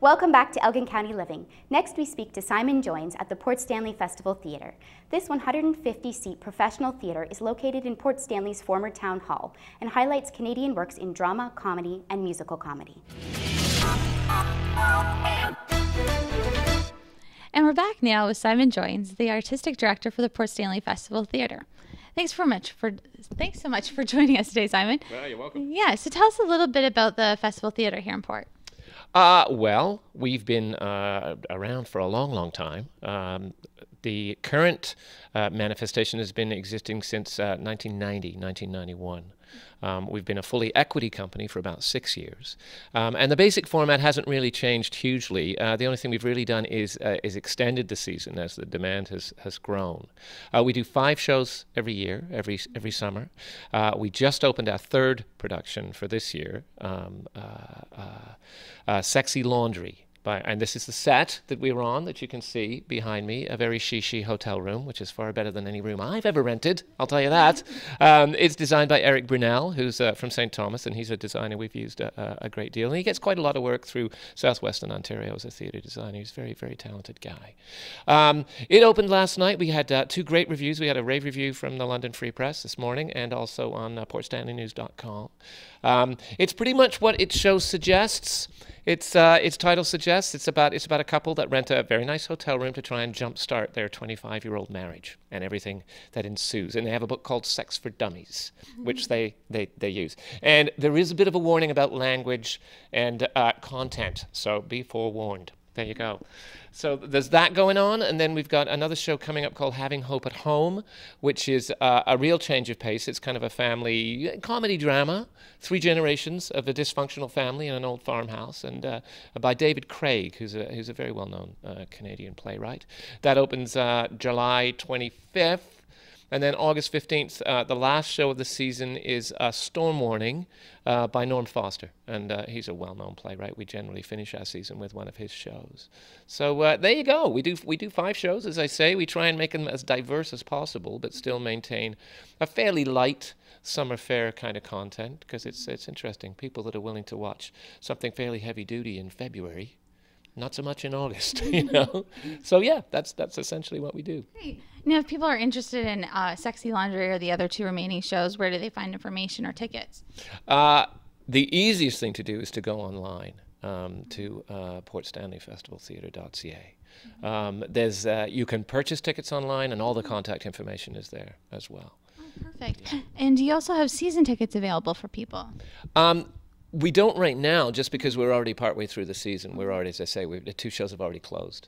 Welcome back to Elgin County Living. Next we speak to Simon Joines at the Port Stanley Festival Theatre. This 150-seat professional theatre is located in Port Stanley's former town hall and highlights Canadian works in drama, comedy, and musical comedy. And we're back now with Simon Joines, the artistic director for the Port Stanley Festival Theatre. Thanks so much for joining us today, Simon. Well, you're welcome. Yeah, so tell us a little bit about the Festival Theatre here in Port. Well, we've been around for a long, long time. The current manifestation has been existing since 1991. We've been a fully equity company for about 6 years. And the basic format hasn't really changed hugely. The only thing we've really done is extended the season as the demand has grown. We do 5 shows every year, every summer. We just opened our 3rd production for this year, Sexy Laundry. And this is the set that we were on that you can see behind me, a very chic hotel room, which is far better than any room I've ever rented, I'll tell you that. It's designed by Eric Brunel, who's from St. Thomas, and he's a designer we've used a great deal. And he gets quite a lot of work through southwestern Ontario as a theatre designer. He's a very, very talented guy. It opened last night. We had 2 great reviews. We had a rave review from the London Free Press this morning and also on portstanleynews.com. It's pretty much what its show suggests. Its title suggests it's about a couple that rent a very nice hotel room to try and jumpstart their 25-year-old marriage and everything that ensues. And they have a book called Sex for Dummies, which they use. And there is a bit of a warning about language and content, so be forewarned. There you go. So there's that going on, and then we've got another show coming up called Having Hope at Home, which is a real change of pace. It's kind of a family comedy drama, 3 generations of a dysfunctional family in an old farmhouse, and by David Craig, who's a very well-known Canadian playwright. That opens July 25th. And then August 15th, the last show of the season is Storm Warning by Norm Foster. And he's a well-known playwright. We generally finish our season with one of his shows. So there you go. We do 5 shows, as I say. We try and make them as diverse as possible, but still maintain a fairly light summer fair kind of content, because it's interesting. People that are willing to watch something fairly heavy-duty in February, not so much in August, you know. So yeah, that's essentially what we do. Great. Now, if people are interested in Sexy Laundry or the other 2 remaining shows, where do they find information or tickets? The easiest thing to do is to go online to portstanleyfestivaltheatre.ca. You can purchase tickets online, and all the contact information is there as well. Oh, perfect. Yeah. And do you also have season tickets available for people? We don't right now, just because we're already partway through the season. We're already, as I say, the 2 shows have already closed.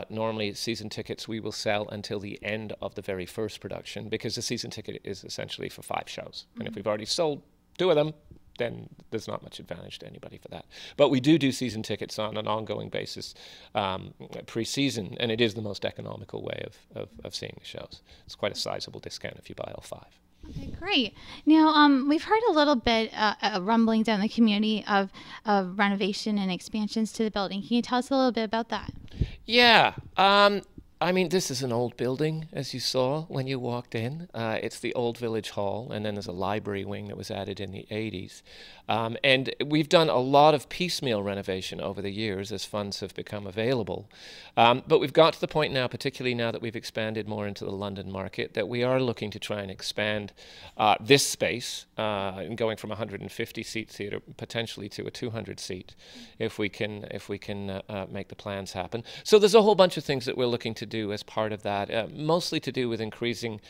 Normally, season tickets we will sell until the end of the very first production, because the season ticket is essentially for 5 shows. And if we've already sold 2 of them, then there's not much advantage to anybody for that. But we do season tickets on an ongoing basis pre-season, and it is the most economical way of seeing the shows. It's quite a sizable discount if you buy all 5. Okay, great. Now, we've heard a little bit rumblings down the community of renovation and expansions to the building. Can you tell us a little bit about that? Yeah. I mean, this is an old building, as you saw when you walked in. It's the old village hall, and then there's a library wing that was added in the 80s. And we've done a lot of piecemeal renovation over the years as funds have become available. But we've got to the point now, particularly now that we've expanded more into the London market, that we are looking to try and expand this space, and going from a 150-seat theatre potentially to a 200-seat, if we can make the plans happen. So there's a whole bunch of things that we're looking to do as part of that, mostly to do with increasing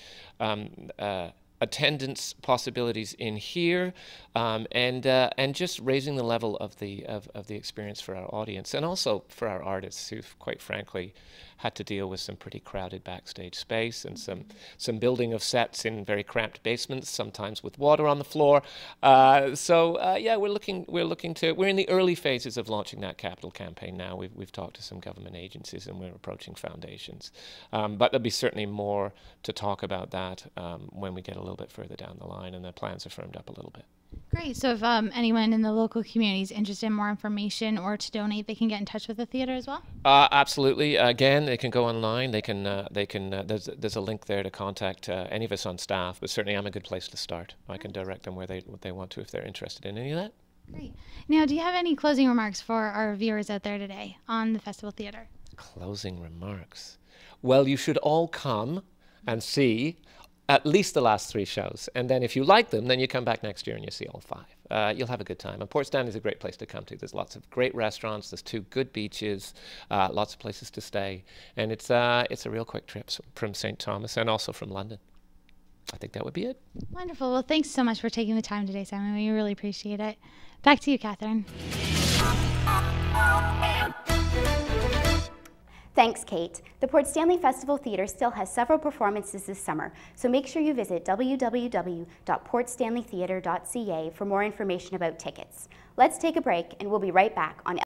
attendance possibilities in here, and just raising the level of the experience for our audience, and also for our artists, who've quite frankly had to deal with some pretty crowded backstage space and some building of sets in very cramped basements, sometimes with water on the floor. Yeah, we're in the early phases of launching that capital campaign now. We've talked to some government agencies, and we're approaching foundations. But there'll be certainly more to talk about that when we get a little bit further down the line and the plans are firmed up a little bit. Great. So if anyone in the local community is interested in more information or to donate, they can get in touch with the theater as well? Absolutely. Again, they can go online. There's a link there to contact any of us on staff, but certainly I'm a good place to start. I can direct them where they want to if they're interested in any of that. Great. Now, do you have any closing remarks for our viewers out there today on the Festival Theatre? Closing remarks. Well, you should all come and see at least the last 3 shows. And then if you like them, then you come back next year and you see all 5. You'll have a good time. And Port Stanley is a great place to come to. There's lots of great restaurants. There's 2 good beaches, lots of places to stay. And it's a real quick trip from St. Thomas and also from London. I think that would be it. Wonderful. Well, thanks so much for taking the time today, Simon. We really appreciate it. Back to you, Catherine. Thanks, Kate. The Port Stanley Festival Theatre still has several performances this summer, so make sure you visit www.portstanleytheatre.ca for more information about tickets. Let's take a break, and we'll be right back on